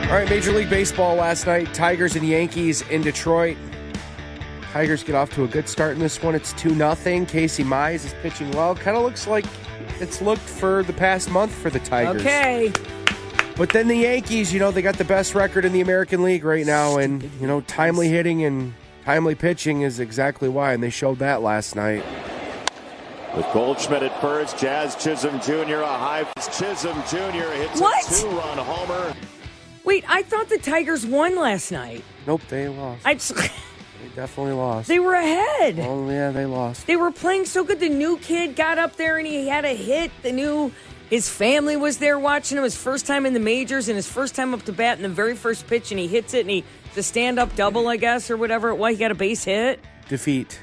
All right, Major League Baseball last night. Tigers and Yankees in Detroit. Tigers get off to a good start in this one. It's 2-0. Casey Mize is pitching well. Kind of looks like it's looked for the past month for the Tigers. Okay. But then the Yankees, they got the best record in the American League right now. And, timely hitting and timely pitching is exactly why. And they showed that last night. With Goldschmidt at first, Jazz Chisholm Jr. a high. Chisholm Jr. hits What? a 2-run homer. Wait, I thought the Tigers won last night. Nope, they lost. They definitely lost. They were ahead. Oh, yeah, they lost. They were playing so good. The new kid got up there and he had a hit. His family was there watching him. His first time in the majors and his first time up to bat in the very first pitch, and he hits it, and the stand-up double, I guess, or whatever it was. He got a base hit. Defeat.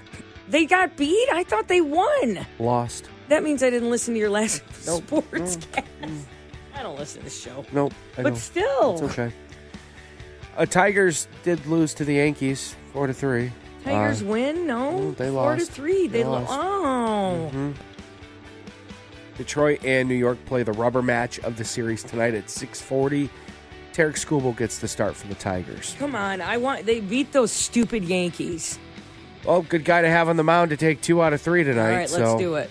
They got beat? I thought they won. Lost. That means I didn't listen to your last sportscast. I don't listen to this show. Nope. But still. It's okay. Tigers did lose to the Yankees 4-3. Tigers win? No. They lost. 4-3. They lost. Oh. Mm-hmm. Detroit and New York play the rubber match of the series tonight at 6:40. Tarek Skubal gets the start for the Tigers. Come on. They beat those stupid Yankees. Oh, good guy to have on the mound to take 2 out of 3 tonight. All right,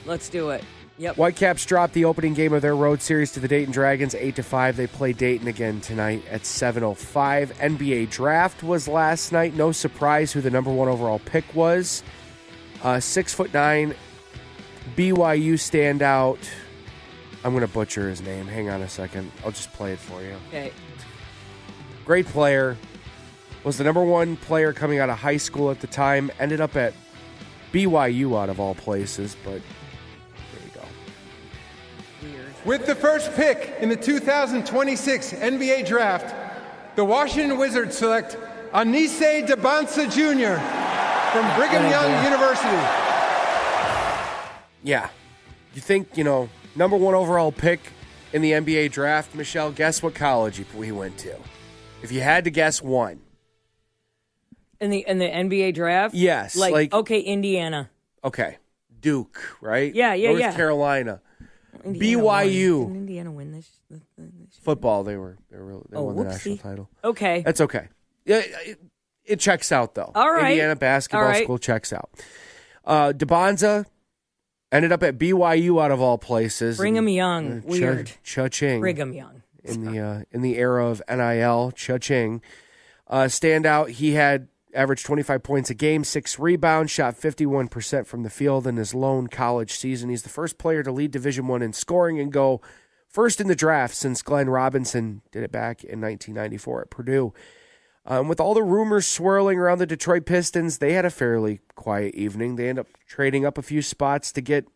let's do it. Yep. Whitecaps dropped the opening game of their road series to the Dayton Dragons 8-5. They play Dayton again tonight at 7:05. NBA draft was last night. No surprise who the number 1 overall pick was. 6'9" BYU standout. I'm going to butcher his name. Hang on a second. I'll just play it for you. Okay. Great player. Was the number 1 player coming out of high school at the time. Ended up at BYU out of all places, but there you go. Weird. With the first pick in the 2026 NBA Draft, the Washington Wizards select Anise Dabansa Jr. from Brigham Young University. Yeah. You think, number 1 overall pick in the NBA Draft, Michelle, guess what college he went to? If you had to guess one. In the NBA draft? Yes. Okay, Indiana. Okay. Duke, right? Yeah. North Carolina. BYU. Didn't Indiana win this? Football, they won the national title. Okay. That's okay. Yeah, it checks out, though. All right. Indiana basketball school checks out. Dabanza ended up at BYU out of all places. Brigham Young. Weird. Cha-ching. Brigham Young. In the era of NIL, cha-ching. Standout, he had averaged 25 points a game, 6 rebounds, shot 51% from the field in his lone college season. He's the first player to lead Division I in scoring and go first in the draft since Glenn Robinson did it back in 1994 at Purdue. With all the rumors swirling around the Detroit Pistons, they had a fairly quiet evening. They end up trading up a few spots to get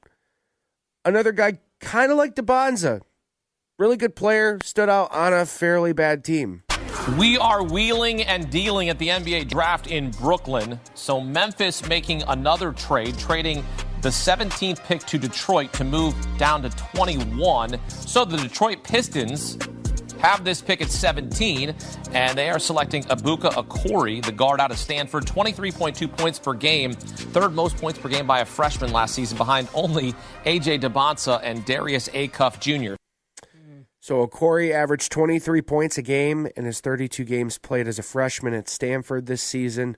another guy kind of like Dabanza. Really good player, stood out on a fairly bad team. We are wheeling and dealing at the NBA draft in Brooklyn. So Memphis making another trade, trading the 17th pick to Detroit to move down to 21. So the Detroit Pistons have this pick at 17, and they are selecting Ibuka Okori, the guard out of Stanford, 23.2 points per game, 3rd most points per game by a freshman last season, behind only A.J. Dabansa and Darius Acuff Jr. So Okori averaged 23 points a game in his 32 games played as a freshman at Stanford this season.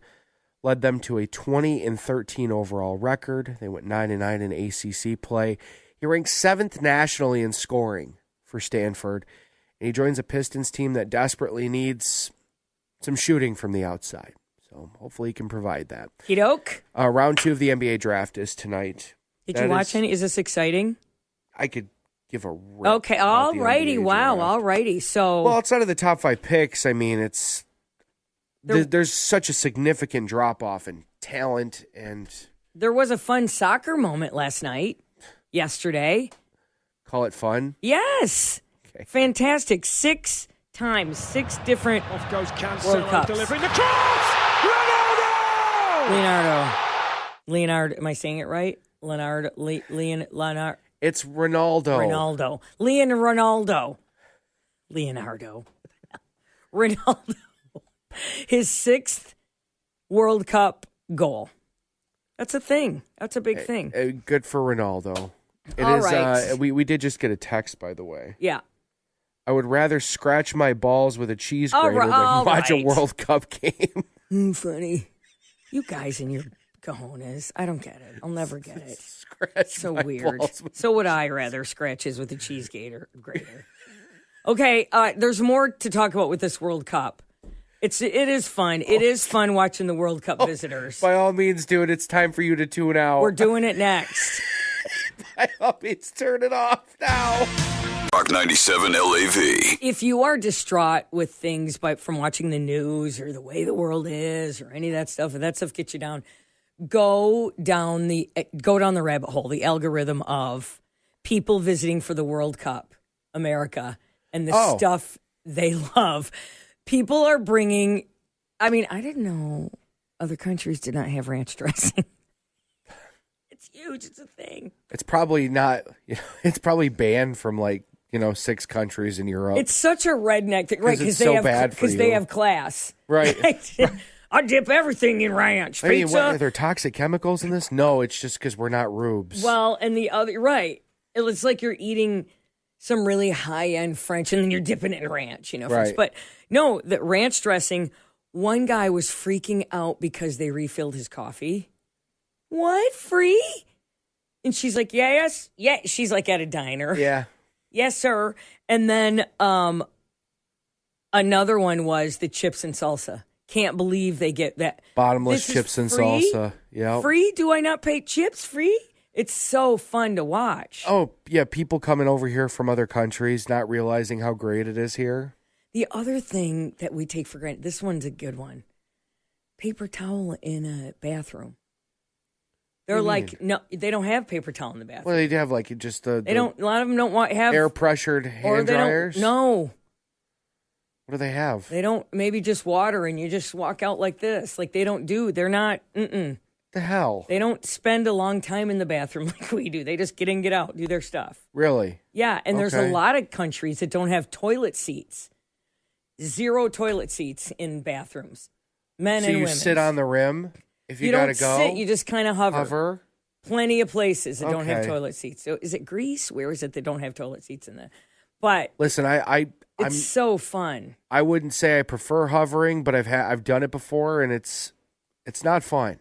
Led them to a 20-13 overall record. They went 9-9 in ACC play. He ranks 7th nationally in scoring for Stanford. And he joins a Pistons team that desperately needs some shooting from the outside. So hopefully he can provide that. Kidok. Round 2 of the NBA draft is tonight. Did you watch any? Is this exciting? I could give a rip. Okay, all righty. Wow, all righty. So, well, outside of the top 5 picks, I mean, there's such a significant drop off in talent, and there was a fun soccer moment yesterday. Call it fun? Yes. Okay. Fantastic. 6 times, 6 different Off goes World Cups. delivering the cross. Leonardo. Am I saying it right? Leonardo. It's Ronaldo. Leonardo. His 6th World Cup goal. That's a thing. That's a big thing. Good for Ronaldo. It All is. right. We did just get a text, by the way. Yeah. I would rather scratch my balls with a cheese grater than watch a World Cup game. Funny. You guys and your cojones. I don't get it. I'll never get it. Scratch So my weird. balls with- So would I rather scratches with a cheese grater. Okay, there's more to talk about with this World Cup. It is fun. It is fun watching the World Cup visitors. By all means, dude, it's time for you to tune out. We're doing it next. By all means, turn it off now. Rock 97 LAV. If you are distraught with things from watching the news or the way the world is or any of that stuff, if that stuff gets you down, go down the rabbit hole, the algorithm of people visiting for the World Cup, America, and the stuff they love. People are bringing, I didn't know other countries did not have ranch dressing. It's huge. It's a thing. It's probably not, it's probably banned from 6 countries in Europe. It's such a redneck thing, right? Because they have class. Right. I dip everything in ranch. I mean, Pizza. are there toxic chemicals in this? No, it's just because we're not rubes. Well, and the other, right. It's like you're eating some really high-end French and then you're dipping it in ranch, Right. But no, the ranch dressing, one guy was freaking out because they refilled his coffee. What? Free? And she's like, yes. Yeah. She's like at a diner. Yeah. Yes, sir. And then another one was the chips and salsa. Can't believe they get that. Bottomless This is chips and free? salsa. Yeah. Free? Do I not pay chips free? It's so fun to watch. Oh, yeah. People coming over here from other countries, not realizing how great it is here. The other thing that we take for granted, this one's a good one. Paper towel in a bathroom. They're like, no, they don't have paper towel in the bathroom. Well, they have just the They don't. A lot of them don't have air pressured or hand they dryers. don't. No, What do they have? they don't. Maybe just water, and you just walk out like this. Like they don't do. They're not. The hell? They don't spend a long time in the bathroom like we do. They just get in, get out, do their stuff. Really? Yeah, and there's a Okay. lot of countries that don't have toilet seats. 0 toilet seats in bathrooms. Men So and you women. sit on the rim if you, You gotta don't go. sit. You just kind of hover. hover. Plenty of places that don't have Okay. toilet seats. So is it Greece? Where is it that don't have toilet seats in there? But Listen, it's so fun. I wouldn't say I prefer hovering, but I've done it before, and it's not fun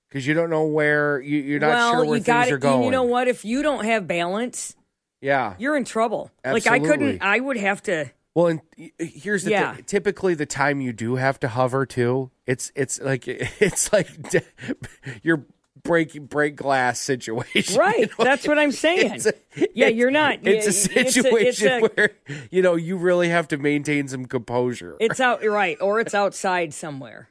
because you don't know where you're not sure where things are going. And you know what? If you don't have balance, Yeah. you're in trouble. Absolutely. I would have to. Well, and here's the Yeah. thing. Typically, the time you do have to hover too, it's like your break glass situation. Right. That's what I'm saying. You're not. It's a It's situation where you really have to maintain some composure. It's out right, or it's outside somewhere.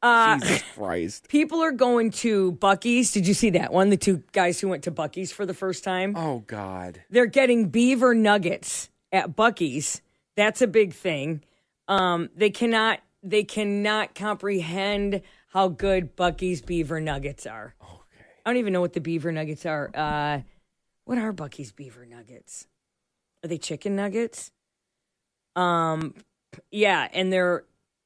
Jesus Christ! People are going to Buc-ee's. Did you see that one? The 2 guys who went to Buc-ee's for the first time. Oh God! They're getting beaver nuggets at Buc-ee's. That's a big thing. They cannot comprehend how good Buc-ee's beaver nuggets are. Okay. I don't even know what the beaver nuggets are. What are Buc-ee's beaver nuggets? Are they chicken nuggets? Yeah, and I'm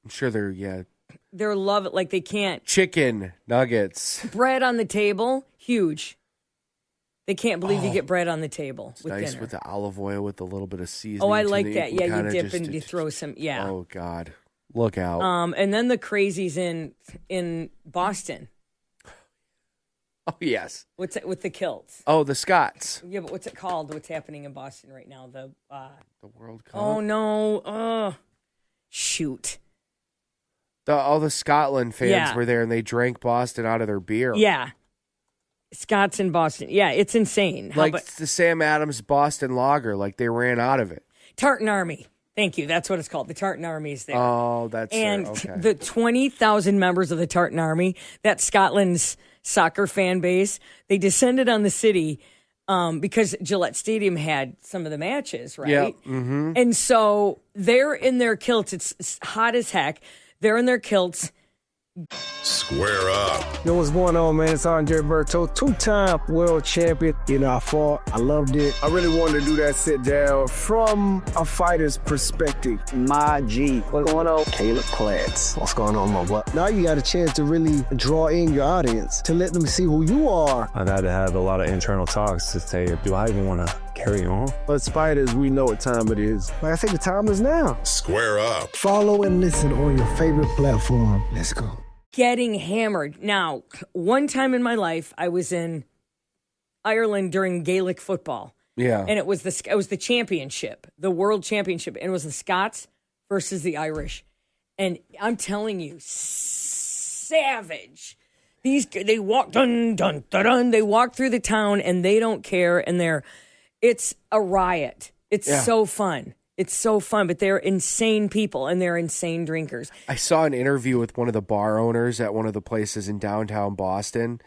sure they're love it like they can't. chicken nuggets. Bread on the table, huge. They can't believe you get bread on the table with Nice dinner. with the olive oil with a little bit of seasoning. Oh, I to like the- that. can Yeah, you kinda dip just- and you throw some. Yeah. Oh God! Look out! And then the crazies in Boston. Oh yes. What's it with the kilts? Oh, the Scots. Yeah, but what's it called? What's happening in Boston right now? The World Cup. oh no, shoot. All the Scotland fans Yeah. were there, and they drank Boston out of their beer. Yeah, Scots in Boston. Yeah, it's insane. How Like about the Sam Adams Boston Lager, like they ran out of it. Tartan Army? Thank you. That's what it's called. The Tartan Army is there. Oh, that's And okay. the 20,000 members of the Tartan Army, that's Scotland's soccer fan base, they descended on the city because Gillette Stadium had some of the matches, right? Yep. Mm-hmm. And so they're in their kilts. It's hot as heck. They're in their kilts. Square up. Yo, what's going on, man? It's Andre Berto, 2-time world champion. I fought. I loved it. I really wanted to do that sit down from a fighter's perspective. My G. What's going on? Caleb Platts. What's going on, my boy? Now you got a chance to really draw in your audience, to let them see who you are. I've had to have a lot of internal talks to say, do I even want to carry on. But spiders, we know what time it is. Like, I think the time is now. Square up. Follow and listen on your favorite platform. Let's go. Getting hammered. Now, one time in my life, I was in Ireland during Gaelic football. Yeah. And it was the championship, the world championship. And it was the Scots versus the Irish. And I'm telling you, savage. They walk, dun, dun, dun, dun. They walk through the town and they don't care. And it's a riot. It's so fun. It's so fun, but they're insane people and they're insane drinkers. I saw an interview with one of the bar owners at one of the places in downtown Boston.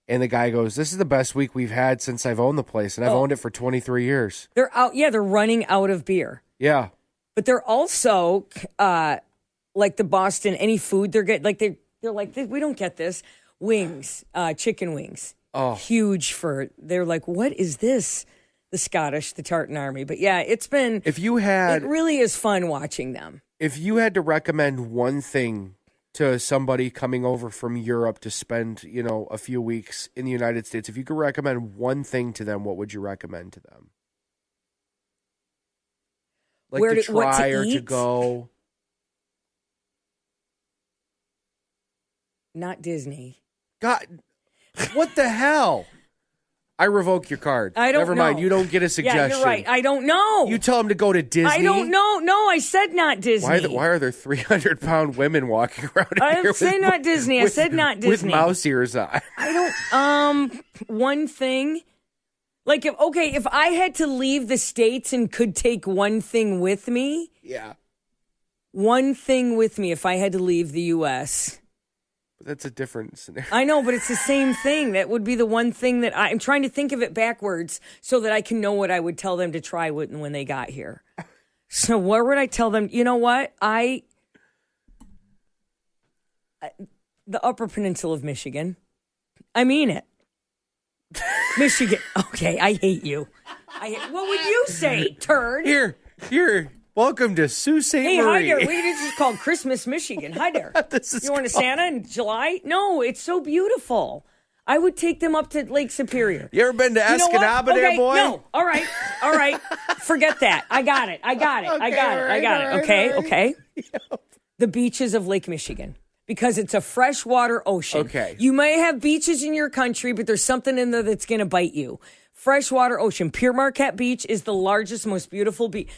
And the guy goes, "This is the best week we've had since I've owned the place, and I've owned it for 23 years." They're out. Yeah, they're running out of beer. Yeah, but they're also like the Boston. Any food they're getting, like they're like, we don't get this. Wings, chicken wings. Oh, huge they're like, what is this? The Scottish, the Tartan Army. But yeah, it really is fun watching them. If you had to recommend one thing to somebody coming over from Europe to spend, a few weeks in the United States, if you could recommend one thing to them, what would you recommend to them? Like to try or to go? Not Disney. God, what the hell? I revoke your card. I don't Never know. mind. You don't get a suggestion. Yeah, you're right. I don't know. You tell them to go to Disney. I don't know. No, I said not Disney. Why are there 300-pound women walking around? I didn't say not Disney. I said not Disney. With mouse ears on. I don't. One thing. Like, if I had to leave the States and could take one thing with me. Yeah. One thing with me if I had to leave the U.S. But that's a different scenario. I know, but it's the same thing. That would be the one thing that I'm trying to think of it backwards so that I can know what I would tell them to try when they got here. So what would I tell them? You know what? The Upper Peninsula of Michigan. I mean it. Michigan. Okay, I hate you. What would you say, turd? Here. Welcome to Sault Ste. Marie. Hey, hi there. This is called Christmas, Michigan. Hi there. You want a Santa in July? No, it's so beautiful. I would take them up to Lake Superior. You ever been to Escanaba there, boy? No. All right. Forget that. I got it. Okay. Yep. The beaches of Lake Michigan. Because it's a freshwater ocean. Okay. You may have beaches in your country, but there's something in there that's going to bite you. Freshwater ocean. Pere Marquette Beach is the largest, most beautiful beach.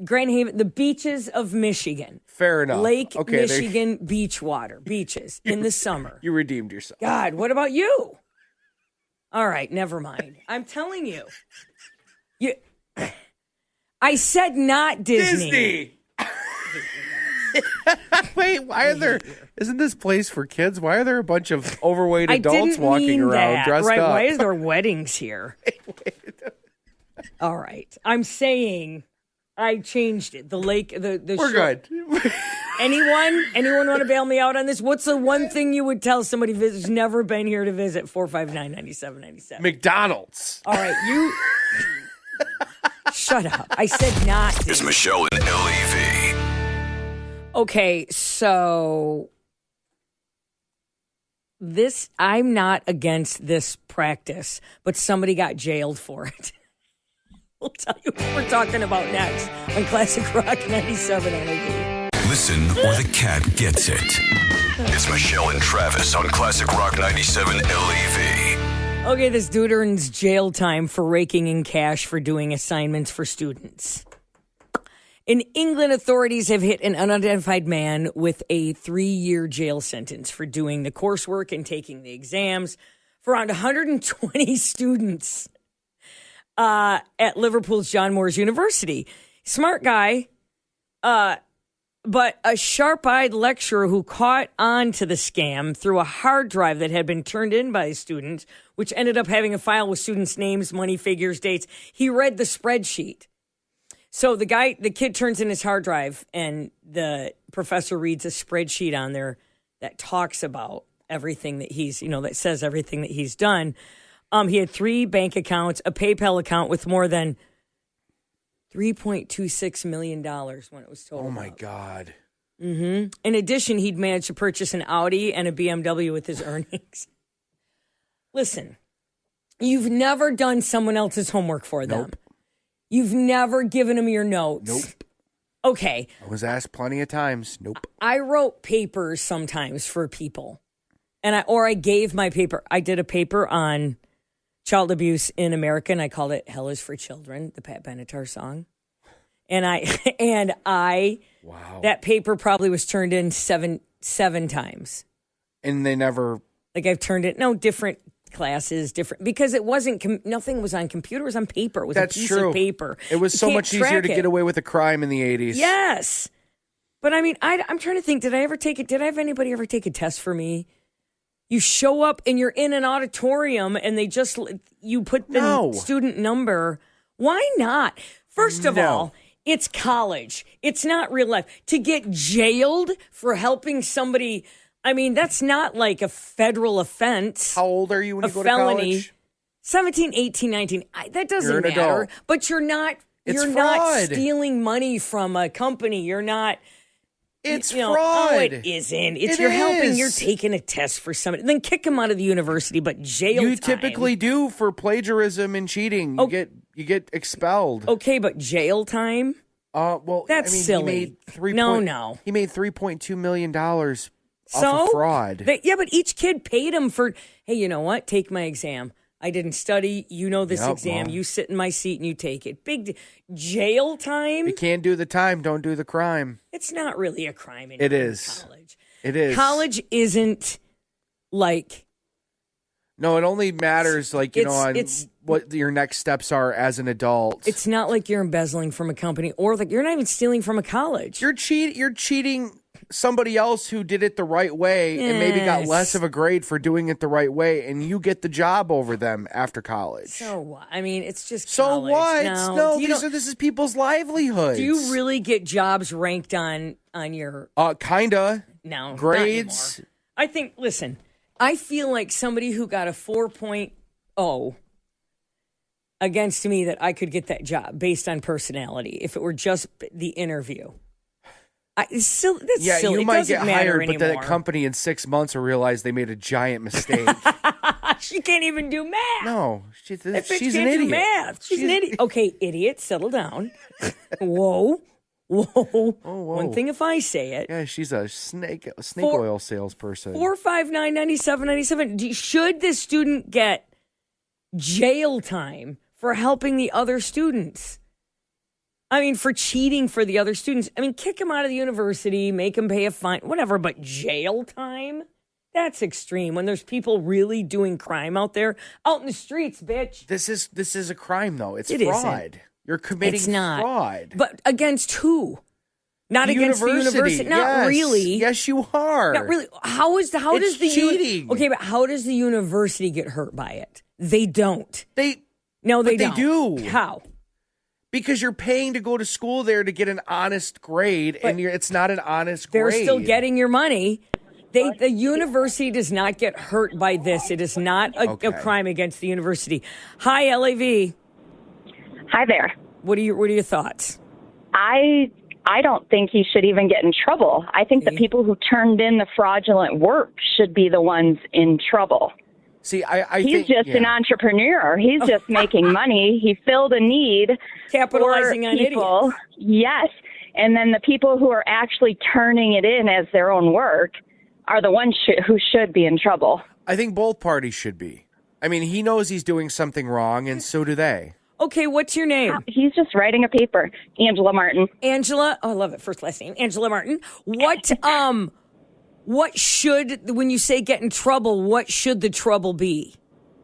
Grand Haven, the beaches of Michigan. Fair enough. Lake Michigan beach water. Beaches in the summer. You redeemed yourself. God, what about you? All right, never mind. I'm telling you. I said not Disney. Wait, isn't this place for kids? Why are there a bunch of overweight adults walking around dressed up? Why is there weddings here? All right. I'm saying I changed it. The lake, We're good. Anyone want to bail me out on this? What's the one thing you would tell somebody who's never been here to visit? 459-9797. McDonald's. All right, you shut up. I said not. It's Michelle and LAV. Okay, so I'm not against this practice, but somebody got jailed for it. We'll tell you what we're talking about next on Classic Rock 97 LAV. Listen or the cat gets it. It's Michelle and Travis on Classic Rock 97 LAV. Okay, this dude earns jail time for raking in cash for doing assignments for students. In England, authorities have hit an unidentified man with a 3-year jail sentence for doing the coursework and taking the exams for around 120 students at Liverpool's John Moores University. Smart guy, but a sharp-eyed lecturer who caught on to the scam through a hard drive that had been turned in by students, which ended up having a file with students' names, money, figures, dates. He read the spreadsheet. So the kid turns in his hard drive, and the professor reads a spreadsheet on there that talks about everything that that says everything that he's done. He had 3 bank accounts, a PayPal account with more than $3.26 million when it was told. Oh, my God. Mm-hmm. In addition, he'd managed to purchase an Audi and a BMW with his earnings. Listen, you've never done someone else's homework for them. Nope. You've never given them your notes. Nope. Okay. I was asked plenty of times. Nope. I wrote papers sometimes for people, I gave my paper. I did a paper on child abuse in America, and I called it "Hell Is for Children," the Pat Benatar song. And I Wow. That paper probably was turned in seven times. And they never. Like I've turned it, different classes, different, because it wasn't, nothing was on computer, it was on paper. It was That's a piece true. of paper. It was You so can't much easier track to it. get away with a crime in the 80s. Yes. But I mean, I'm trying to think, did I have anybody ever take a test for me? You show up and you're in an auditorium and you put the student number. Why not? First of all, it's college. It's not real life. To get jailed for helping somebody, I mean, that's not like a federal offense. How old are you when you go felony. to college? 17, 18, 19. That doesn't You're an matter. adult. But you're not fraud. stealing money from a company. You're not. It's fraud. fraud. Oh, it isn't. You're helping. You're taking a test for somebody. Then kick them out of the university, but jail You time. typically do for plagiarism and cheating. You get expelled. Okay, but jail time? Well, That's silly. He made $3.2 million off of fraud. But each kid paid him for, hey, you know what? Take my exam. I didn't study. You know this exam. well. You sit in my seat and you take it. Jail time? You can't do the time, don't do the crime. It's not really a crime in It is. college. It is. College isn't like... No, it only matters on it's- what your next steps are as an adult. It's not like you're embezzling from a company or like you're not even stealing from a college. You're cheating somebody else who did it the right way and maybe got Yes. less of a grade for doing it the right way, and you get the job over them after college. So what? I mean, it's just So college. what? No, This is people's livelihoods. do you really get jobs ranked on your Kinda. no Grades? not anymore. I think. Listen, I feel like somebody who got a 4.0 against me that I could get that job based on personality if it were just the interview. That's silly. You It might doesn't get matter hired, but then anymore. that company in 6 months will realize they made a giant mistake. She can't even do math. No, That bitch she's an can't do idiot. math. She's an idiot. Okay, idiot, settle down. Whoa. One thing if I say it. Yeah, she's a snake For- oil salesperson. 459-9797. Should this student get jail time for helping the other students? I mean, for cheating for the other students. I mean, kick him out of the university, make him pay a fine, whatever, but jail time? That's extreme when there's people really doing crime out there, out in the streets, bitch. This is a crime, though. It's It fraud. isn't. You're committing It's not. fraud. But against who? Not against the university. Not Yes. really. Yes, you are. Not really. How does It's the cheating. Okay, but how does the university get hurt by it? They don't. They They do. How? Because you're paying to go to school there to get an honest grade, and it's not an honest They're grade. still getting your money. The university does not get hurt by this. It is not a crime against the university. Hi, LAV. Hi there. What are your thoughts? I don't think he should even get in trouble. I think the people who turned in the fraudulent work should be the ones in trouble. See, I He's think just an entrepreneur. He's just making money. He filled a need. Capitalizing for on people. idiots. Yes. And then the people who are actually turning it in as their own work are the ones who should be in trouble. I think both parties should be. I mean, he knows he's doing something wrong, and so do they. Okay, what's your name? He's just writing a paper. Angela Martin. Angela. Oh, I love it. First last name. Angela Martin. What should, when you say get in trouble, what should the trouble be?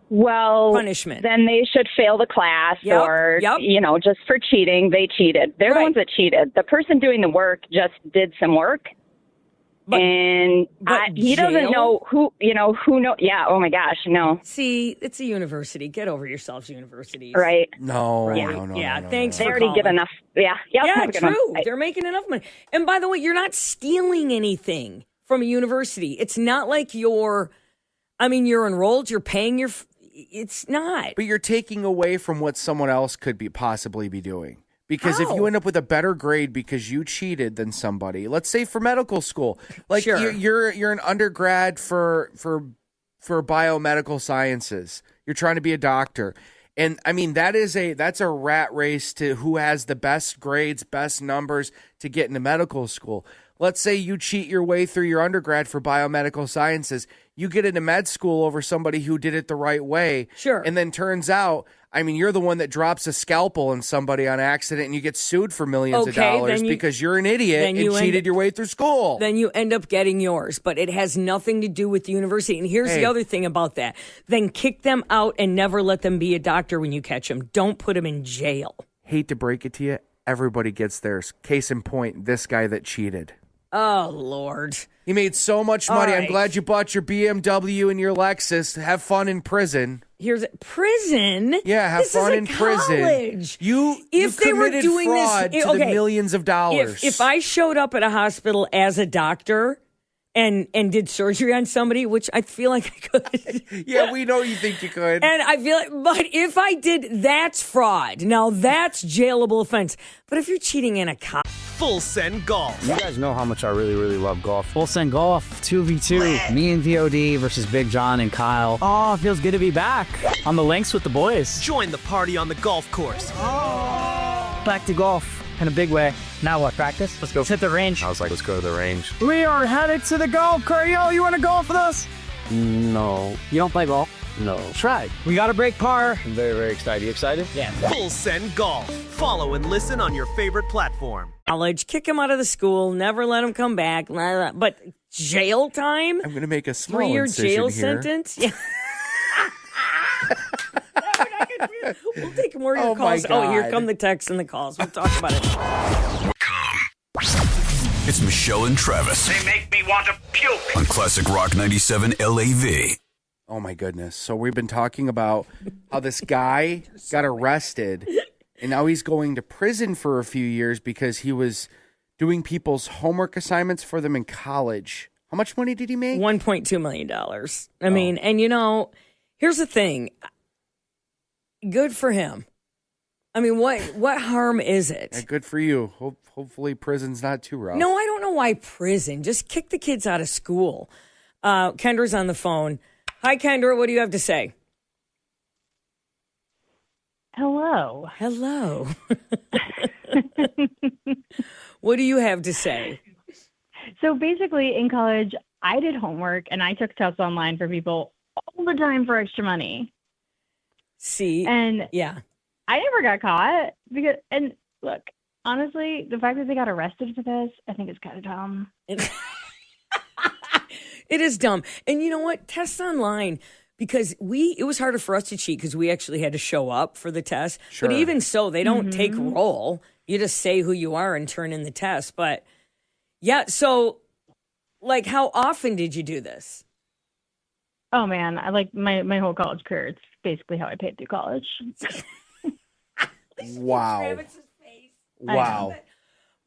Well, punishment. Then they should fail the class or, just for cheating, they cheated. They're the ones that cheated. The person doing the work just did some work. He doesn't know who knows. Yeah. Oh my gosh. No. See, it's a university. Get over yourselves, universities. Right. No. Thanks they for already calling. get enough. Yeah. Yep, Yeah, have a good one. true. Bye. They're making enough money. And by the way, you're not stealing anything from a university. It's not like you're enrolled, you're paying it's not. But you're taking away from what someone else could possibly be doing. Because if you end up with a better grade because you cheated than somebody, let's say for medical school, like you're an undergrad for biomedical sciences, you're trying to be a doctor, And I mean, that's a rat race to who has the best grades, best numbers to get into medical school. Let's say you cheat your way through your undergrad for biomedical sciences. You get into med school over somebody who did it the right way. Sure. And then turns out, I mean, you're the one that drops a scalpel in somebody on accident and you get sued for millions of dollars because you're an idiot and cheated your way through school. Then you end up getting yours, but it has nothing to do with the university. And here's the other thing about that. Then kick them out and never let them be a doctor when you catch them. Don't put them in jail. Hate to break it to you, everybody gets theirs. Case in point, this guy that cheated. Oh, Lord. He made so much money. All I'm glad you bought your BMW and your Lexus. Have fun in prison. Here's prison. Yeah, have fun in prison. You committed fraud to the millions of dollars. If I showed up at a hospital as a doctor and did surgery on somebody, which I feel like I could. Yeah, we know you think you could. And I feel like, but if I did, that's fraud. Now that's jailable offense. But if you're cheating in a cop. Full Send Golf. You guys know how much I really, really love golf. Full Send Golf, 2v2. Me and VOD versus Big John and Kyle. Oh, it feels good to be back on the links with the boys. Join the party on the golf course. Back to golf in a big way. Now what, practice? Let's go. Let's hit the range. I was like, let's go to the range. We are headed to the golf cart. Yo, you want to golf with us? No. You don't play golf? No. Try. We got to break par. I'm very, very excited. You excited? Yeah. Full Send Golf. Follow and listen on your favorite platform. College, kick him out of the school, never let him come back. But jail time? I'm going to make a small 3-year incision jail here. Sentence? Yeah. We'll take more of your Oh, calls. my God. Oh, here come the texts and the calls. We'll talk about it. It's Michelle and Travis. They make me want to puke. On Classic Rock 97 LAV. Oh, my goodness. So we've been talking about how this guy got arrested, and now he's going to prison for a few years because he was doing people's homework assignments for them in college. How much money did he make? $1.2 million. I mean, and you know, here's the thing. Good for him. I mean, what harm is it? Yeah, good for you. Hopefully prison's not too rough. No, I don't know why prison. Just kick the kids out of school. Kendra's on the phone. Hi, Kendra. What do you have to say? Hello. Hello. What do you have to say? So basically, in college, I did homework and I took tests online for people all the time for extra money. See? And yeah. I never got caught because, and look, honestly, the fact that they got arrested for this, I think is kind of dumb. It is dumb. And you know what? Tests online, because it was harder for us to cheat because we actually had to show up for the test. Sure. But even so, they don't take roll. You just say who you are and turn in the test. But yeah, so like, how often did you do this? Oh man, I like my whole college career. It's basically how I paid through college. Wow. Wow.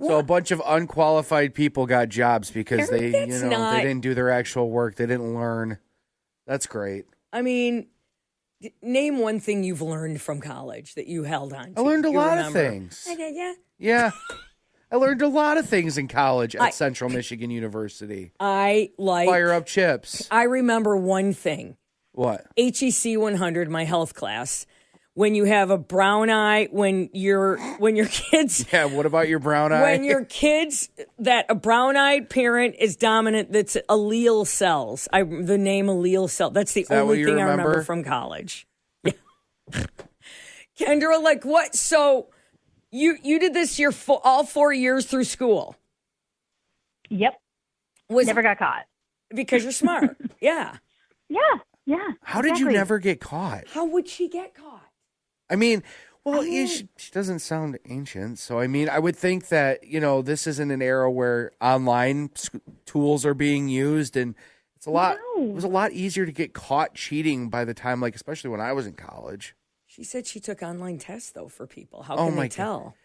So a bunch of unqualified people got jobs because they didn't do their actual work. They didn't learn. That's great. I mean, name one thing you've learned from college that you held on to. I learned a lot of things. Yeah. I learned a lot of things in college at Central Michigan University. Fire up chips. I remember one thing. What? HEC 100, my health class. When you have a brown eye, when your kids. Yeah, what about your brown eye? When your kids, that a brown-eyed parent is dominant, that's allele cells. The name allele cell. That's the only thing I remember from college. Yeah. Kendra, like what? So you did this all 4 years through school? Yep. Never got caught. Because you're smart. Yeah. Yeah. How did you never get caught? How would she get caught? I mean, well, she doesn't sound ancient. So, I mean, I would think that, this isn't an era where online tools are being used. And it was a lot easier to get caught cheating by the time, like, especially when I was in college. She said she took online tests, though, for people. How can they tell?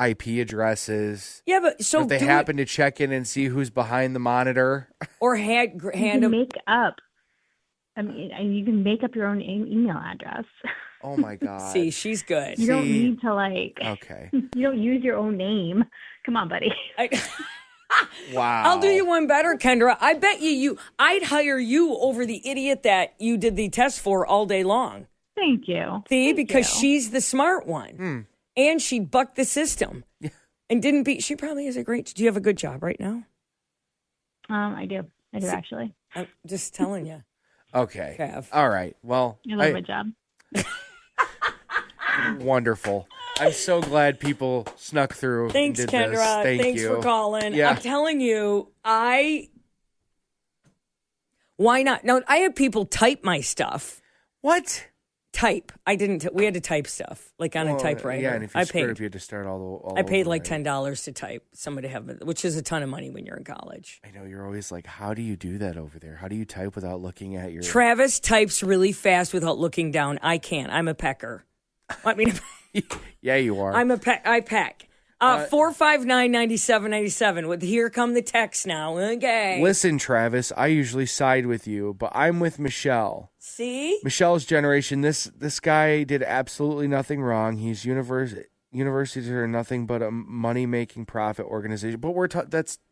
IP addresses. Yeah, but so if they happen to check in and see who's behind the monitor. Or hand them. Make up. I mean, you can make up your own email address. Oh, my God. See, she's good. You don't need to, Okay. You don't use your own name. Come on, buddy. Wow. I'll do you one better, Kendra. I bet I'd hire you over the idiot that you did the test for all day long. Thank you. See, because she's the smart one. And she bucked the system. Yeah. And didn't beat. She probably is a great. Do you have a good job right now? I do. I do, actually. I'm just telling you. Okay. Trav. All right. Well, I love my job. Wonderful. I'm so glad people snuck through. Thanks, and did Kendra. This. Thanks for calling. Yeah. I'm telling you, why not? No, I had people type my stuff. What? Type. I didn't. We had to type stuff like on a typewriter. Yeah, and if you I screwed paid. up, you had to start all I paid over, like right? $10 to type. Somebody which is a ton of money when you're in college. I know you're always like, how do you do that over there? How do you type without looking at your? Travis types really fast without looking down. I can't. I'm a pecker. I mean, Yeah, you are. I peck. 459-9797. With here come the text now. Okay. Listen, Travis, I usually side with you, but I'm with Michelle. See? Michelle's generation. This guy did absolutely nothing wrong. He's universities are nothing but a money making profit organization. But we're talking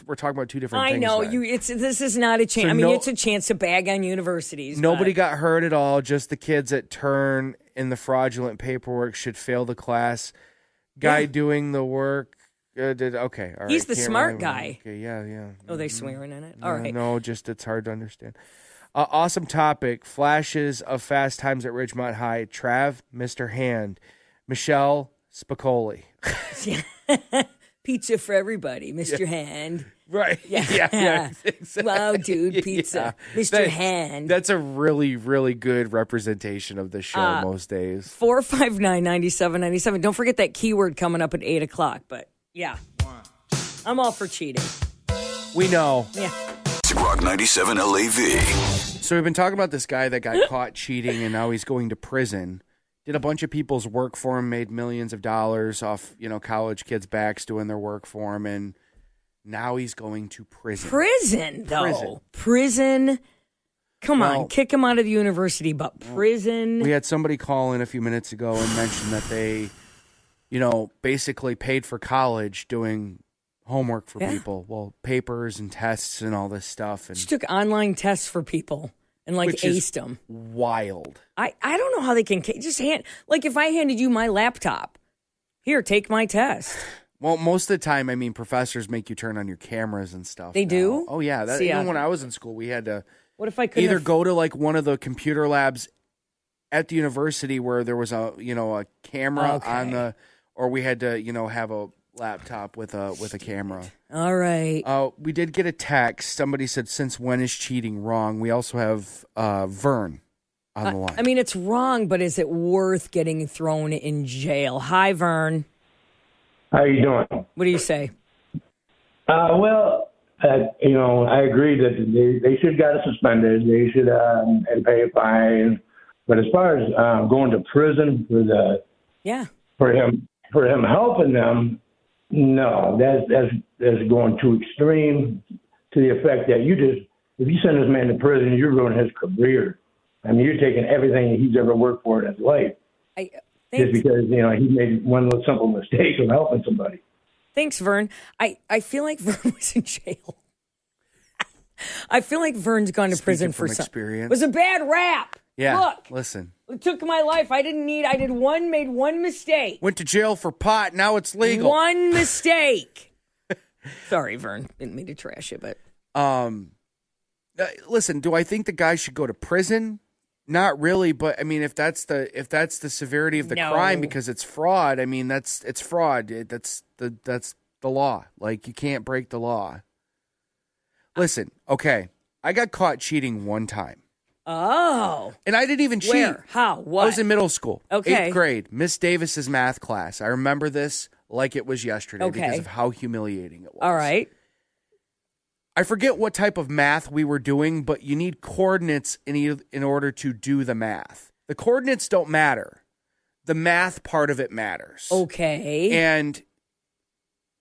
about two different things. I know there. This is not a chance. So I mean, it's a chance to bag on universities. Nobody got hurt at all. Just the kids that turn in the fraudulent paperwork should fail the class. Guy doing the work did okay. All right. He's the smart guy. Okay, yeah. Oh, they swearing in it. All right. No, just it's hard to understand. Awesome topic. Flashes of fast times at Ridgemont High. Trav, Mr. Hand, Michelle Spicoli. Pizza for everybody, Mr. Hand. Right. Yeah. Exactly. Wow, dude, pizza. Yeah. Mr. Hand. That's a really, really good representation of the show most days. 459-9797. Don't forget that keyword coming up at 8 o'clock. But yeah, I'm all for cheating. We know. Yeah. Rock 97 LAV. So we've been talking about this guy that got caught cheating and now he's going to prison. Did a bunch of people's work for him, made millions of dollars off, college kids' backs doing their work for him, and now he's going to prison. Prison, though. Prison. Come on, kick him out of the university, but prison. We had somebody call in a few minutes ago and mention that they, basically paid for college doing homework for people. Well, papers and tests and all this stuff. And she took online tests for people and aced them. Wild. I don't know how they can just if I handed you my laptop, here, take my test. Well, most of the time, professors make you turn on your cameras and stuff. They do? Oh, yeah. Even when I was in school, we had to either go to one of the computer labs at the university where there was a camera on or we had to, have a laptop with a camera. All right. We did get a text. Somebody said, since when is cheating wrong? We also have Vern on the line. It's wrong, but is it worth getting thrown in jail? Hi, Vern. How you doing? What do you say? I agree that they should got it suspended. They should and pay a fine. But as far as going to prison for him helping them, no, that's going too extreme to the effect that if you send this man to prison, you're ruining his career. You're taking everything he's ever worked for in his life. Just because, he made one little simple mistake of helping somebody. Thanks, Vern. I feel like Vern was in jail. I feel like Vern's gone to prison for some experience. It was a bad rap. Yeah. Look. Listen. It took my life. I made one mistake. Went to jail for pot. Now it's legal. One mistake. Sorry, Vern. Didn't mean to trash you, but. Listen, do I think the guy should go to prison? Not really, but if that's the severity of the crime because it's fraud, it's fraud. That's the law. You can't break the law. Listen, okay, I got caught cheating one time. Oh. And I didn't even cheat. Where? How? What? I was in middle school. Okay. 8th grade, Miss Davis's math class. I remember this like it was yesterday because of how humiliating it was. All right. I forget what type of math we were doing, but you need coordinates in order to do the math. The coordinates don't matter. The math part of it matters. Okay. And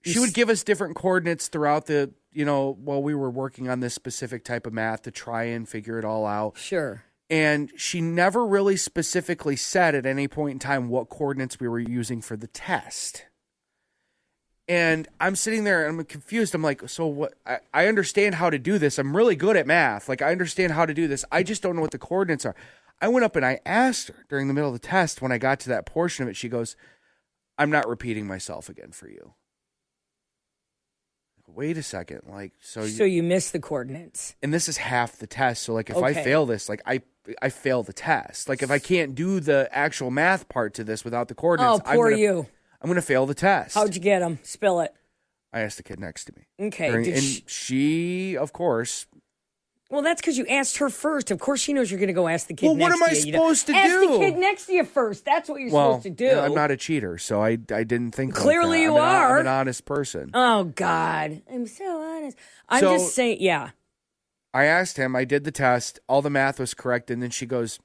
she would give us different coordinates throughout while we were working on this specific type of math to try and figure it all out. Sure. And she never really specifically said at any point in time what coordinates we were using for the test. And I'm sitting there and I'm confused. I'm like, so what? I understand how to do this. I'm really good at math. I understand how to do this. I just don't know what the coordinates are. I went up and I asked her during the middle of the test when I got to that portion of it. She goes, I'm not repeating myself again for you. Wait a second. Like, so you missed the coordinates. And this is half the test. So like if I fail this, like I fail the test. Like if I can't do the actual math part to this without the coordinates, I'm going to fail the test. How'd you get them? Spill it. I asked the kid next to me. Okay. She, of course. Well, that's because you asked her first. Of course she knows you're going to go ask the kid next to you. Well, what am I supposed to do? Ask the kid next to you first. That's what you're supposed to do. Yeah, I'm not a cheater, so I didn't think Clearly like that. you are. I'm an honest person. Oh, God. I'm so honest. I'm just saying, yeah. I asked him. I did the test. All the math was correct. And then she goes,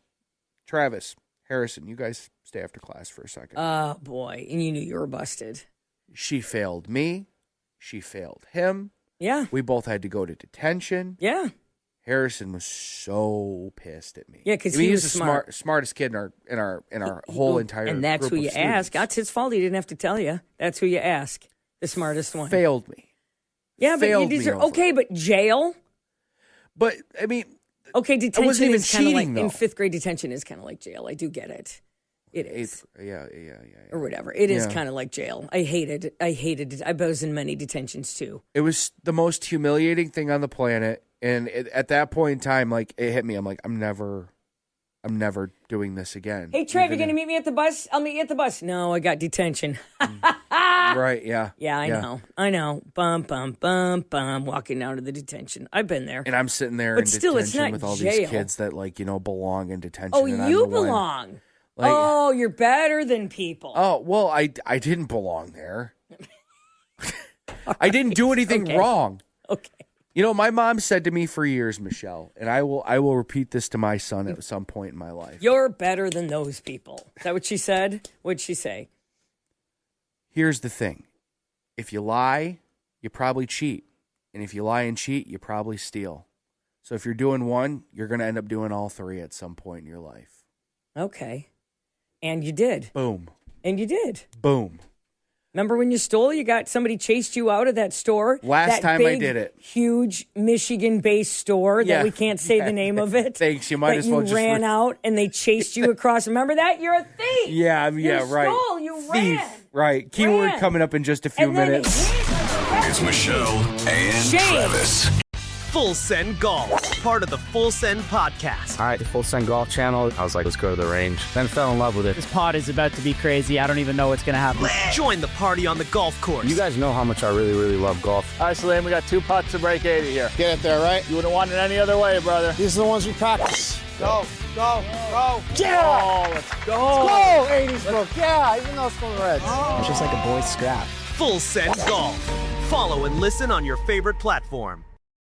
Travis, Harrison, you guys stay after class for a second. Oh, boy. And you knew you were busted. She failed me. She failed him. Yeah. We both had to go to detention. Yeah. Harrison was so pissed at me. Yeah, because he was the smartest kid in our whole entire and that's group who you of students. ask. That's his fault. He didn't have to tell you. That's who you ask. The smartest one. Failed me. Yeah, but you deserve. Okay, but jail. But I mean, okay, detention I wasn't even is kind of like cheating, though. in 5th grade. Detention is kind of like jail. I do get it. It is. Yeah. Or whatever. It is kind of like jail. I hated it. I was in many detentions too. It was the most humiliating thing on the planet. And at that point in time, like, it hit me. I'm like, I'm never doing this again. Hey, Trev, you going to meet me at the bus? I'll meet you at the bus. No, I got detention. Right, yeah. Yeah, I know. Bum, bum, bum, bum, walking down to the detention. I've been there. And I'm sitting there but in still, detention it's not with all jail. these kids that, like, belong in detention. Oh, and you belong. Like, you're better than people. Oh, well, I didn't belong there. I didn't do anything wrong. Okay. My mom said to me for years, Michelle, and I will repeat this to my son at some point in my life. You're better than those people. Is that what she said? What'd she say? Here's the thing. If you lie, you probably cheat. And if you lie and cheat, you probably steal. So if you're doing one, you're going to end up doing all three at some point in your life. Okay. And you did. Boom. And you did. Boom. Remember when you stole? Somebody chased you out of that store? Last time I did it. Huge Michigan-based store that we can't say the name of it. Thanks. You might as well just... You ran out and they chased you across. Remember that? You're a thief. Yeah, right. You stole. You thief. Ran. Right. Keyword coming up in just a few minutes. It's Michelle and Travis. Full Send Golf, part of the Full Send podcast. All right, the Full Send Golf channel. I was like, let's go to the range. Then fell in love with it. This pod is about to be crazy. I don't even know what's going to happen. Join the party on the golf course. You guys know how much I really, really love golf. All right, Salim, we got 2 putts to break 80 here. Get it there, right? You wouldn't want it any other way, brother. These are the ones we practice. Go. Yeah! Let's go! 80s book. Yeah, even though it's from the Reds. It's just like a boy's scrap. Full Send Golf. Follow and listen on your favorite platform.